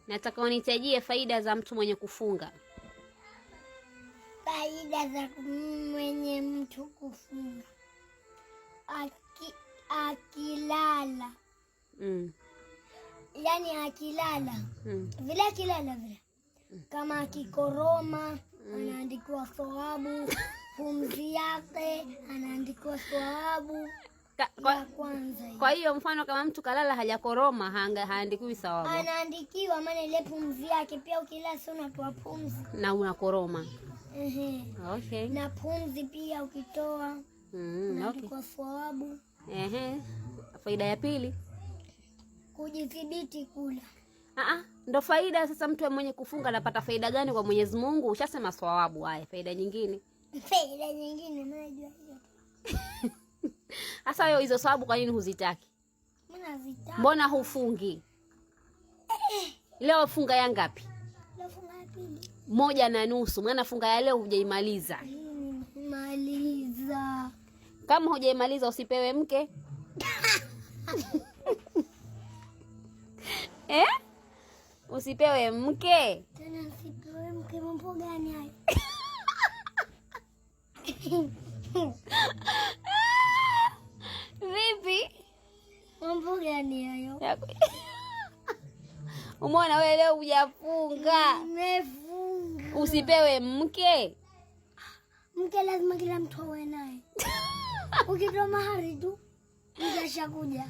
Nataka unitajie faida za mtu mwenye kufunga. Faida za mwenye mtu kufunga. Akilala. Yaani akilala. Vile akilala vile. Kama akikoroma, anaandikiwa thawabu. Pumzi yake, anaandikiwa thawabu. Kwa hiyo mfano kama mtu kalala hajakoroma haandikiwi thawabu. Anaandikiwa maana ile pumzi yake pia ukilala sana unatoa pumzi na unakoroma. Okay. Na pumzi pia ukitoa unaandikiwa thawabu. Faida ya pili, kujidhibiti kula. Ndo faida sasa. Mtu mwenye kufunga anapata faida gani kwa Mwenyezi Mungu? Ushasema thawabu. Haya, faida nyingine. Faida nyingine najua hiyo. Sasa wewe hizo thawabu kwa nini huzitaki? Mimi nazitaka. Mbona hufungi? Leo funga ya ngapi? Leo funga ya pili. 1:30. Maana funga ya leo hujaimaliza. Maliza. Kama hujaimaliza usipewe mke. Usipewe mke. Tena usipewe mke, mambo gani hayo? Vipi? Mambo gani hayo? Umeona wewe leo hujafunga. Nimefunga. Usipewe mke. Mke lazima kila mtu awe naye. Ukitoa mahari tu, mtashakuja.